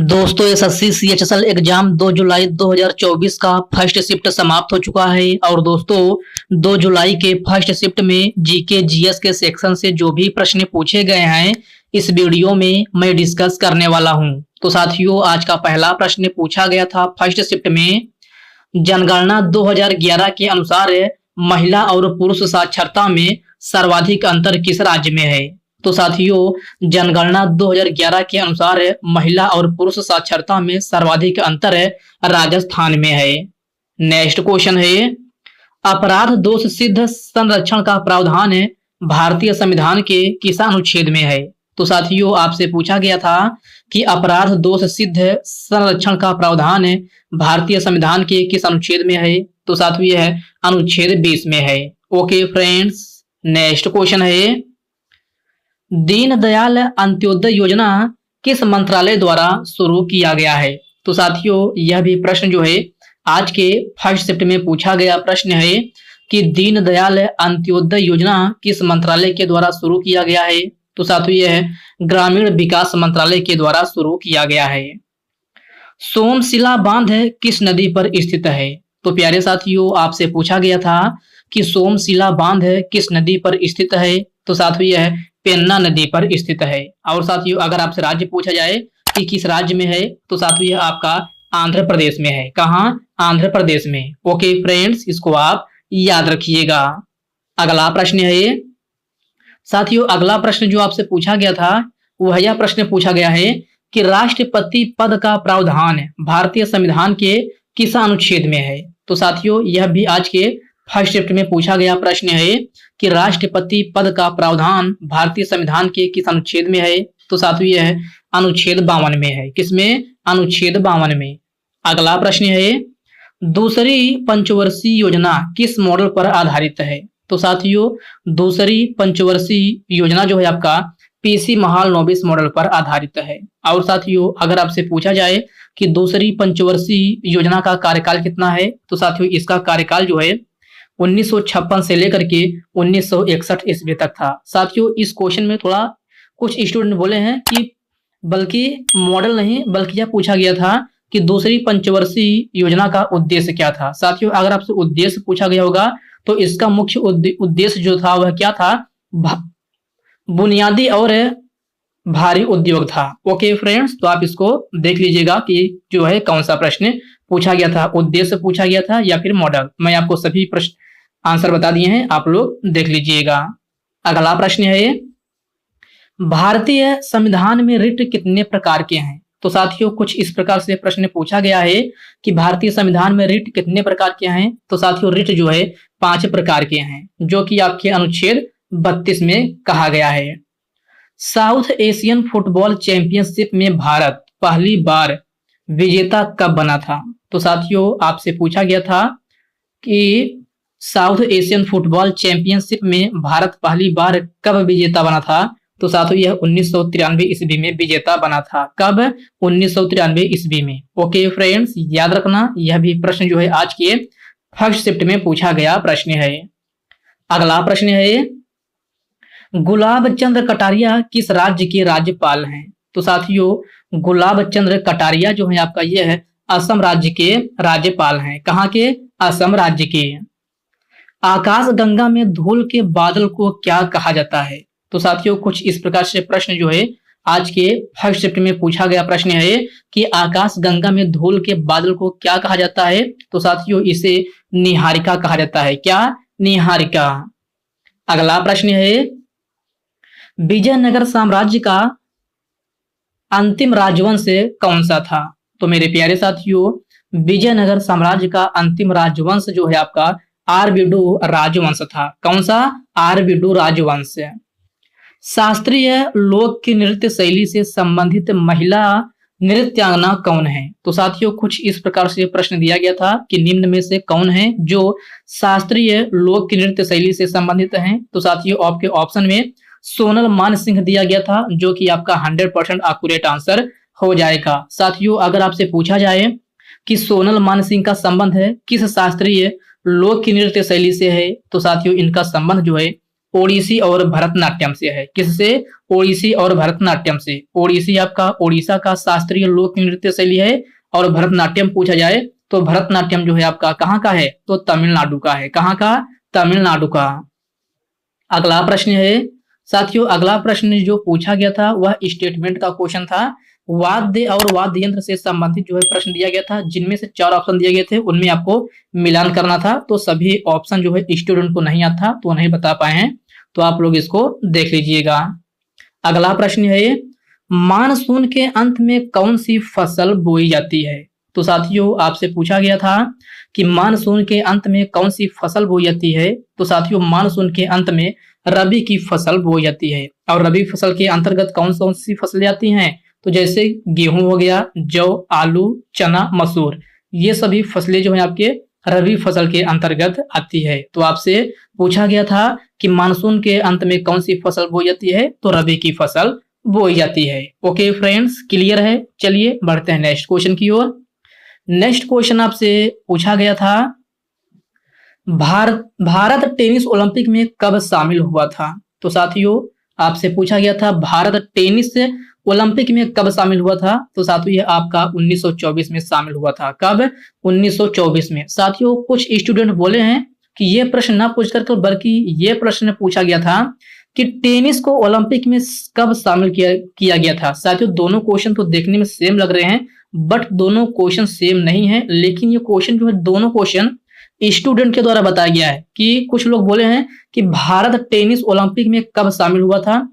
दोस्तों SSC CHSL exam 2 जुलाई 2024 का first shift समाप्त हो चुका है। और दोस्तों 2 जुलाई के फर्स्ट शिफ्ट में जीके जीएस के सेक्शन से जो भी प्रश्न पूछे गए हैं इस वीडियो में मैं डिस्कस करने वाला हूं। तो साथियों आज का पहला प्रश्न पूछा गया था फर्स्ट शिफ्ट में, जनगणना 2011 के अनुसार महिला और पुरुष साक्षरता में सर्वाधिक अंतर किस राज्य में है। तो साथियों जनगणना 2011 के अनुसार महिला और पुरुष साक्षरता में सर्वाधिक अंतर राजस्थान में है। नेक्स्ट क्वेश्चन है, अपराध दोष सिद्ध संरक्षण का प्रावधान भारतीय संविधान के किस अनुच्छेद में है। तो साथियों आपसे पूछा गया था कि अपराध दोष सिद्ध संरक्षण का प्रावधान भारतीय संविधान के किस अनुच्छेद में है। तो साथियों यह अनुच्छेद 20 में है। ओके फ्रेंड्स, नेक्स्ट क्वेश्चन है, दीनदयाल अंत्योदय योजना किस मंत्रालय द्वारा शुरू किया गया है। तो साथियों यह भी प्रश्न जो है आज के फर्स्ट शिफ्ट में पूछा गया प्रश्न है कि दीनदयाल अंत्योदय योजना किस मंत्रालय के द्वारा शुरू किया गया है। तो साथियों यह ग्रामीण विकास मंत्रालय के द्वारा शुरू किया गया है। सोमशिला बांध किस नदी पर स्थित है। तो प्यारे साथियों आपसे पूछा गया था कि सोमशिला बांध किस नदी पर स्थित है। तो साथियों यह पेन्ना नदी पर स्थित है। और साथियों अगर आपसे राज्य पूछा जाए कि किस राज्य में है तो साथियों यह आपका आंध्र प्रदेश में है। कहाँ? आंध्र प्रदेश में। ओके फ्रेंड्स, इसको आप याद रखिएगा। अगला प्रश्न है साथियों, अगला प्रश्न जो आपसे पूछा गया था वह यह प्रश्न पूछा गया है कि राष्ट्रपति पद का प्रावधान भारतीय संविधान के किस अनुच्छेद में है। तो साथियों यह भी आज के फर्स्ट शिफ्ट में पूछा गया प्रश्न है कि राष्ट्रपति पद का प्रावधान भारतीय संविधान के किस अनुच्छेद में है। तो साथियों यह अनुच्छेद 52 में है। किसमें? अनुच्छेद 52 में। अगला प्रश्न है, दूसरी पंचवर्षीय योजना किस मॉडल पर आधारित है। तो साथियों दूसरी पंचवर्षीय योजना जो है आपका पीसी महालनोबिस मॉडल पर आधारित है। और साथियों अगर आपसे पूछा जाए कि दूसरी पंचवर्षीय योजना का कार्यकाल कितना है तो साथियों इसका कार्यकाल जो है 1956 से लेकर के 1961 ईस्वी तक था। साथियों इस क्वेश्चन में थोड़ा कुछ स्टूडेंट बोले हैं कि बल्कि मॉडल नहीं बल्कि यह पूछा गया था कि दूसरी पंचवर्षीय योजना का उद्देश्य क्या था। साथियों अगर आपसे उद्देश्य पूछा गया होगा तो इसका मुख्य उद्देश्य जो था वह क्या था? बुनियादी और भारी उद्योग था। ओके फ्रेंड्स, तो आप इसको देख लीजिएगा कि जो है कौन सा प्रश्न पूछा गया था, उद्देश्य पूछा गया था या फिर मॉडल। मैं आपको सभी प्रश्न आंसर बता दिए हैं, आप लोग देख लीजिएगा। अगला प्रश्न है, भारतीय संविधान में रिट कितने प्रकार के हैं। तो साथियों कुछ इस प्रकार से प्रश्न पूछा गया है कि भारतीय संविधान में रिट कितने प्रकार के हैं। तो साथियों रिट जो है 5 प्रकार के हैं जो कि आपके अनुच्छेद 32 में कहा गया है। साउथ एशियन फुटबॉल चैंपियनशिप में भारत पहली बार विजेता कब बना था। तो साथियों आपसे पूछा गया था कि साउथ एशियन फुटबॉल चैंपियनशिप में भारत पहली बार कब विजेता बना था। तो साथियों यह 1993 ईस्वी में विजेता बना था। कब? 1993 ईस्वी में। ओके फ्रेंड्स, याद रखना यह भी प्रश्न जो है आज के फर्स्ट शिफ्ट में पूछा गया प्रश्न है। अगला प्रश्न है, गुलाब चंद्र कटारिया किस राज्य के राज्यपाल हैं। तो साथियों गुलाब चंद्र कटारिया जो है आपका यह है असम राज्य के राज्यपाल हैं। कहाँ के? असम राज्य के। आकाश गंगा में धूल के बादल को क्या कहा जाता है। तो साथियों कुछ इस प्रकार से प्रश्न जो है आज के फर्स्ट शिफ्ट में पूछा गया प्रश्न है कि आकाश गंगा में धूल के बादल को क्या कहा जाता है। तो साथियों इसे निहारिका कहा जाता है। क्या? निहारिका। अगला प्रश्न है, विजयनगर साम्राज्य का अंतिम राजवंश कौन सा था। तो मेरे प्यारे साथियों विजयनगर साम्राज्य का अंतिम राजवंश जो है आपका आरबीडू राजवंश था। कौन सा? आरबीडू राजवंश। शास्त्रीय लोक नृत्य शैली से संबंधित महिला नृत्यांगना कौन है। तो साथियों कुछ इस प्रकार से प्रश्न दिया गया था कि निम्न में से कौन है जो शास्त्रीय लोक नृत्य शैली से संबंधित है। तो साथियों आपके ऑप्शन में सोनल मान सिंह दिया गया था जो कि आपका 100% एक्यूरेट आंसर हो जाएगा। साथियों अगर आपसे पूछा जाए कि सोनल मान सिंह का संबंध है किस शास्त्रीय लोक नृत्य शैली से है तो साथियों इनका संबंध जो है ओडिसी और भरतनाट्यम से है। किससे? ओडिसी और भरतनाट्यम से। ओडिसी आपका ओडिशा का शास्त्रीय लोक नृत्य शैली है और भरतनाट्यम पूछा जाए तो भरतनाट्यम जो है आपका कहाँ का है? तो तमिलनाडु का है। कहाँ का? तमिलनाडु का। अगला प्रश्न है साथियों, अगला प्रश्न जो पूछा गया था वह स्टेटमेंट का क्वेश्चन था। वाद्य और वाद्य यंत्र से संबंधित जो है प्रश्न दिया गया था, जिनमें से 4 ऑप्शन दिए गए थे उनमें आपको मिलान करना था। तो सभी ऑप्शन जो है स्टूडेंट को नहीं आता तो नहीं बता पाए हैं, तो आप लोग इसको देख लीजिएगा। अगला प्रश्न है मानसून के अंत में कौन सी फसल बोई जाती है? तो साथियों आपसे पूछा गया था कि मानसून के अंत में कौन सी फसल बोई जाती है। तो साथियों मानसून के अंत में रबी की फसल बोई जाती है। और रबी फसल के अंतर्गत कौन कौन सी फसलें आती हैं? तो जैसे गेहूं हो गया, जौ, आलू, चना, मसूर, ये सभी फसलें जो है आपके रबी फसल के अंतर्गत आती है। तो आपसे पूछा गया था कि मानसून के अंत में कौन सी फसल बोई जाती है? तो रबी की फसल बोई जाती है। ओके फ्रेंड्स, क्लियर है? चलिए बढ़ते हैं नेक्स्ट क्वेश्चन की ओर। नेक्स्ट क्वेश्चन आपसे पूछा गया था भारत टेनिस ओलंपिक में कब शामिल हुआ था? तो साथियों आपसे पूछा गया था भारत टेनिस ओलंपिक में कब शामिल हुआ था? तो साथियों ये आपका 1924 में शामिल हुआ था। कब? 1924 में। साथियों कुछ स्टूडेंट बोले हैं कि ये प्रश्न ना पूछ कर बल्कि ये प्रश्न पूछा गया था कि टेनिस को ओलंपिक में कब शामिल किया गया था। साथियों दोनों क्वेश्चन तो देखने में सेम लग रहे हैं, बट दोनों क्वेश्चन सेम नहीं है। लेकिन ये क्वेश्चन जो है दोनों क्वेश्चन स्टूडेंट के द्वारा बताया गया है कि कुछ लोग बोले हैं कि भारत टेनिस ओलंपिक में कब शामिल हुआ था,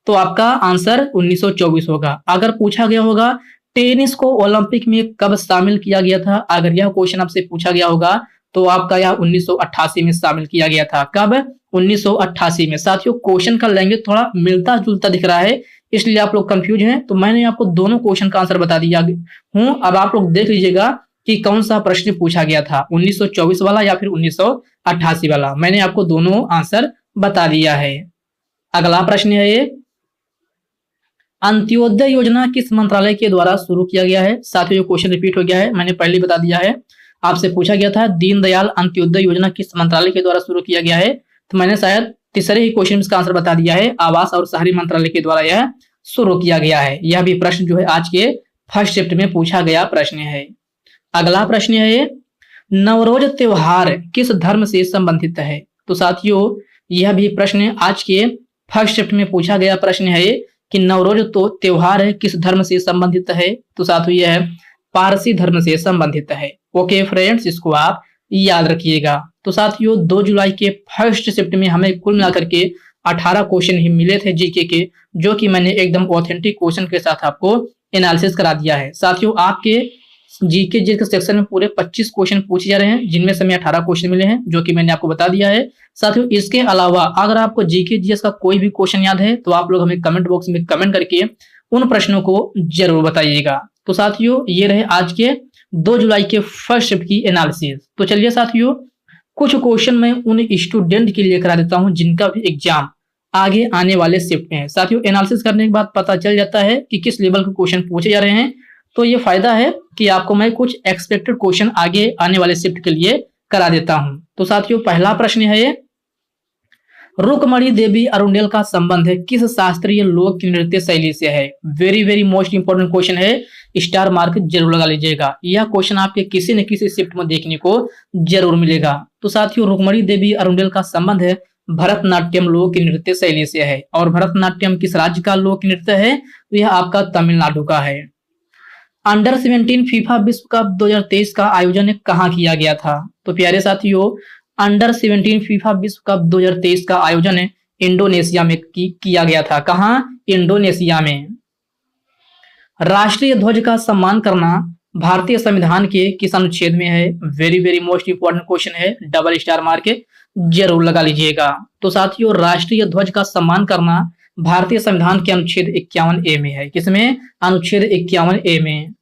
तो आपका आंसर 1924 होगा। अगर पूछा गया होगा टेनिस को ओलंपिक में कब शामिल किया गया था, अगर यह क्वेश्चन आपसे पूछा गया होगा तो आपका यह 1988 में शामिल किया गया था। कब? 1988 में। साथियों क्वेश्चन का लैंग्वेज थोड़ा मिलता जुलता दिख रहा है, इसलिए आप लोग कंफ्यूज हैं। तो मैंने आपको दोनों क्वेश्चन का आंसर बता दिया हूं। अब आप लोग देख लीजिएगा कि कौन सा प्रश्न पूछा गया था, 1924 वाला या फिर 1988 वाला। मैंने आपको दोनों आंसर बता दिया है। अगला प्रश्न है ये अंत्योदय योजना किस मंत्रालय के द्वारा शुरू किया गया है? साथियों क्वेश्चन रिपीट हो गया है, मैंने पहले बता दिया है। आपसे पूछा गया था दीनदयाल अंत्योदय योजना किस मंत्रालय के द्वारा शुरू किया गया है, तो मैंने शायद तीसरे ही क्वेश्चन का आंसर बता दिया है, आवास और शहरी मंत्रालय के द्वारा यह शुरू किया गया है। यह भी प्रश्न जो है आज के फर्स्ट शिफ्ट में पूछा गया प्रश्न है। अगला प्रश्न है नवरोज त्योहार किस धर्म से संबंधित है? तो साथियों यह भी प्रश्न आज के फर्स्ट शिफ्ट में पूछा गया प्रश्न है कि नवरोज तो त्योहार है किस धर्म से संबंधित है? तो साथियों यह पारसी धर्म से संबंधित है। ओके फ्रेंड्स, इसको आप याद रखिएगा। तो साथियों 2 जुलाई के फर्स्ट शिफ्ट में हमें कुल मिलाकर के 18 क्वेश्चन ही मिले थे जीके के, जो कि मैंने एकदम ऑथेंटिक क्वेश्चन के साथ आपको एनालिसिस करा दिया है। साथियों आपके जीके के सेक्शन में पूरे 25 क्वेश्चन पूछे जा रहे हैं, जिनमें से हमें 18 क्वेश्चन मिले हैं, जो कि मैंने आपको बता दिया है। साथियों इसके अलावा अगर आपको जीके जीएस का कोई भी क्वेश्चन याद है तो आप लोग हमें कमेंट बॉक्स में कमेंट करके उन प्रश्नों को जरूर बताइएगा। तो साथियों ये रहे आज के 2 जुलाई के फर्स्ट शिफ्ट की एनालिसिस। तो चलिए साथियों कुछ क्वेश्चन मैं उन स्टूडेंट के लिए करा देता हूं जिनका भी एग्जाम आगे आने वाले शिफ्ट में है। साथियों एनालिसिस करने के बाद पता चल जाता है कि किस लेवल के क्वेश्चन पूछे जा रहे हैं, तो ये फायदा है कि आपको मैं कुछ एक्सपेक्टेड क्वेश्चन आगे आने वाले शिफ्ट के लिए करा देता हूं। तो साथियों पहला प्रश्न है रुक्मणी देवी अरुंडेल का संबंध है किस शास्त्रीय लोक नृत्य शैली से है? Very very most important question है, स्टार मार्क जरूर लगा लीजिएगा। यह क्वेश्चन आपके किसी न किसी शिफ्ट में देखने को जरूर मिलेगा। तो साथियों रुक्मणी देवी अरुंडेल का संबंध है भरतनाट्यम लोक नृत्य शैली से है। और भरतनाट्यम किस राज्य का लोक नृत्य है? तो यह आपका तमिलनाडु का है। अंडर 17 फीफा विश्व कप 2023 का आयोजन कहाँ किया गया था? तो प्यारे साथियों अंडर 17 फीफा विश्व कप 2023 का आयोजन इंडोनेशिया में किया गया था। कहाँ? इंडोनेशिया में। राष्ट्रीय ध्वज का सम्मान करना भारतीय संविधान के किस अनुच्छेद में है? Very very most important question है, डबल स्टार मार्क जरूर लगा लीजिएगा। तो साथियों राष्ट्रीय ध्वज का सम्मान करना भारतीय संविधान के अनुच्छेद 51A में है। किसमें? अनुच्छेद 51A में।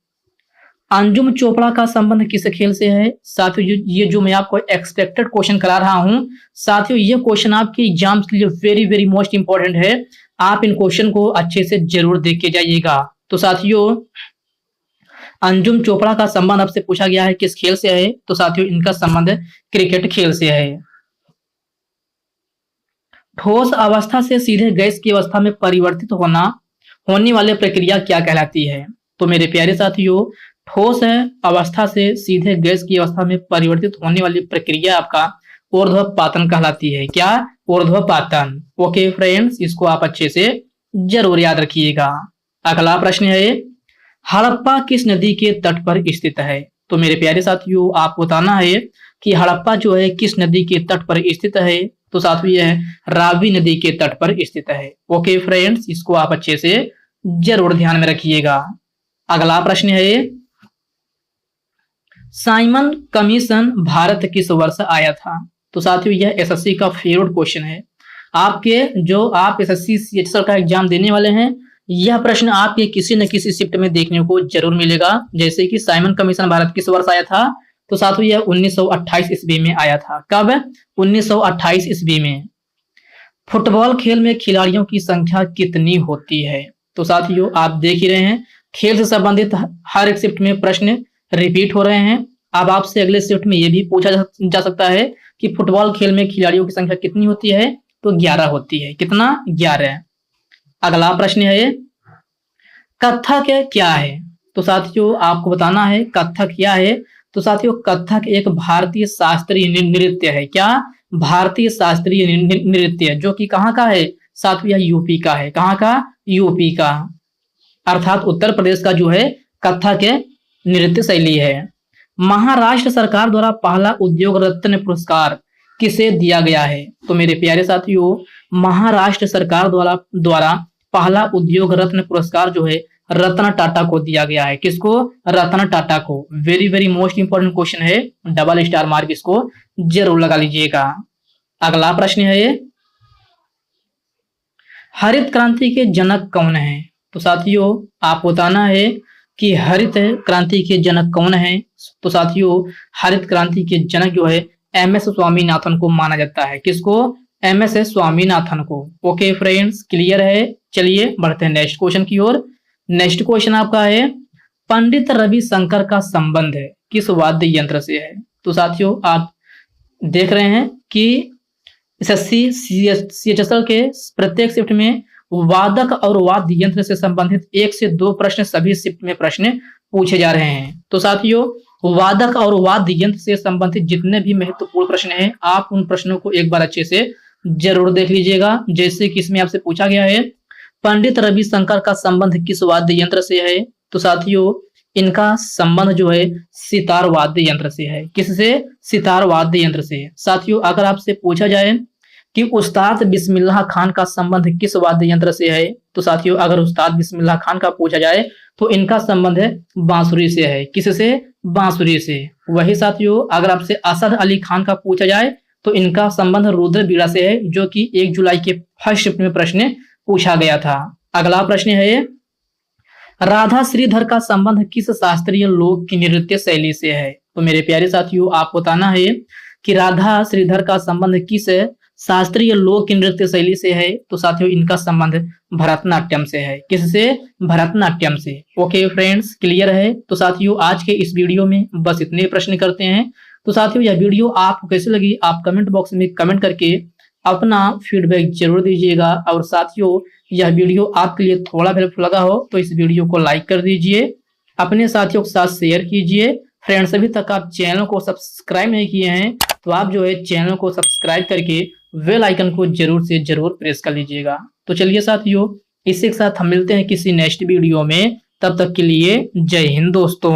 अंजुम चोपड़ा का संबंध किस खेल से है? साथियों ये जो मैं आपको एक्सपेक्टेड क्वेश्चन करा रहा हूं, साथियों ये क्वेश्चन आपके एग्जाम्स के लिए वेरी वेरी मोस्ट इंपोर्टेंट है। आप इन क्वेश्चन को अच्छे से जरूर देख के जाइएगा। तो साथियों अंजुम चोपड़ा का संबंध आपसे पूछा गया है किस खेल से है? तो साथियों इनका संबंध क्रिकेट खेल से है। ठोस अवस्था से सीधे गैस की अवस्था में परिवर्तित होने वाली प्रक्रिया क्या कहलाती है? तो मेरे प्यारे साथियों, ठोस अवस्था से सीधे गैस की अवस्था में परिवर्तित होने वाली प्रक्रिया आपका ऊर्ध्वपातन कहलाती है। क्या? ऊर्ध्वपातन। ओके फ्रेंड्स, इसको आप अच्छे से जरूर याद रखिएगा। अगला प्रश्न है, हड़प्पा किस नदी के तट पर स्थित है? तो मेरे प्यारे साथियों, आपको बताना है कि हड़प्पा जो है किस नदी के तट पर स्थित है। तो साथियों यह रावी नदी के तट पर स्थित है। ओके फ्रेंड्स, इसको आप अच्छे से जरूर ध्यान में रखिएगा। अगला प्रश्न है, साइमन कमीशन भारत किस वर्ष आया था? तो साथियों यह एसएससी का फेवरेट क्वेश्चन है। आपके जो आप एसएससी सीएचएसएल का एग्जाम देने वाले हैं, यह प्रश्न आपके किसी न किसी शिफ्ट में देखने को जरूर मिलेगा। जैसे कि साइमन कमीशन भारत किस वर्ष आया था? तो साथियों यह 1928 ईस्वी में आया था। कब? 1928 ईस्वी में। फुटबॉल खेल में खिलाड़ियों की संख्या कितनी होती है? तो साथियों आप देख ही रहे हैं, खेल से संबंधित हर एक शिफ्ट में प्रश्न रिपीट हो रहे हैं। अब आपसे अगले शिफ्ट में यह भी पूछा जा सकता है कि फुटबॉल खेल में खिलाड़ियों की संख्या कितनी होती है? तो 11 होती है। कितना? 11। अगला प्रश्न है, कथक क्या है? तो साथियों आपको बताना है कथक क्या है। तो साथियों कथक एक भारतीय शास्त्रीय नृत्य है। क्या? भारतीय शास्त्रीय नृत्य, जो कि कहाँ का है? साथियों यूपी का है। कहाँ का? यूपी का, अर्थात उत्तर प्रदेश का जो है कथक नृत्य शैली है। महाराष्ट्र सरकार द्वारा पहला उद्योग रत्न पुरस्कार किसे दिया गया है? तो मेरे प्यारे साथियों, महाराष्ट्र सरकार द्वारा पहला उद्योग रत्न पुरस्कार जो है रतन टाटा को दिया गया है। किसको? रतन टाटा को। Very very most important question है, डबल स्टार मार्क इसको जरूर लगा लीजिएगा। अगला प्रश्न है, हरित क्रांति के जनक कौन है? तो साथियों आप बताना है कि हरित क्रांति के जनक कौन है। तो साथियों हरित क्रांति के जनक जो है एम एस स्वामीनाथन को माना जाता है। किसको? एम एस स्वामीनाथन को। ओके फ्रेंड्स, क्लियर है। चलिए बढ़ते हैं नेक्स्ट क्वेश्चन की ओर। नेक्स्ट क्वेश्चन आपका है, पंडित रविशंकर का संबंध है किस वाद्य यंत्र से है? तो साथियों आप देख रहे हैं कि एसएससी सीएचएसएल के प्रत्येक शिफ्ट में वादक और वाद्य यंत्र से संबंधित 1 से 2 प्रश्न सभी शिफ्ट में प्रश्न पूछे जा रहे हैं। तो साथियों वादक और वाद्य यंत्र से संबंधित जितने भी महत्वपूर्ण प्रश्न हैं, आप उन प्रश्नों को एक बार अच्छे से जरूर देख लीजिएगा। जैसे कि इसमें आपसे पूछा गया है, पंडित रविशंकर का संबंध किस वाद्य यंत्र से है? तो साथियों इनका संबंध जो है सितार वाद्य यंत्र से है। किससे? सितार वाद्य यंत्र से। साथियों अगर आपसे पूछा जाए कि उस्ताद बिस्मिल्लाह खान का संबंध किस वाद्य यंत्र से है? तो साथियों अगर उस्ताद बिस्मिल्लाह खान का पूछा जाए तो इनका संबंध है बांसुरी से है। किससे? बांसुरी से। वही साथियों अगर आपसे असद अली खान का पूछा जाए तो इनका संबंध रुद्र बीड़ा से है, जो कि 1 जुलाई के फर्स्ट शिफ्ट में प्रश्न पूछा गया था। अगला प्रश्न है, राधा श्रीधर का संबंध किस शास्त्रीय लोक की नृत्य शैली से है? तो मेरे प्यारे साथियों आप बताना है कि राधा श्रीधर का संबंध किस शास्त्रीय लोक नृत्य शैली से है? तो साथियों इनका संबंध भरतनाट्यम से है। किससे? भरतनाट्यम से। ओके फ्रेंड्स, क्लियर है। तो साथियों आज के इस वीडियो में बस इतने प्रश्न करते हैं। तो साथियों यह वीडियो आपको कैसी लगी आप कमेंट बॉक्स में कमेंट करके अपना फीडबैक जरूर दीजिएगा। और साथियों यह वीडियो आपके लिए थोड़ा भी हेल्पफुल लगा हो तो इस वीडियो को लाइक कर दीजिए, अपने साथियों के साथ शेयर कीजिए। फ्रेंड्स अभी तक आप चैनल को सब्सक्राइब नहीं किए हैं तो आप जो है चैनल को सब्सक्राइब करके बेल आइकन को जरूर से जरूर प्रेस कर लीजिएगा। तो चलिए साथियों इसी के साथ हम मिलते हैं किसी नेक्स्ट वीडियो में। तब तक के लिए जय हिंद दोस्तों।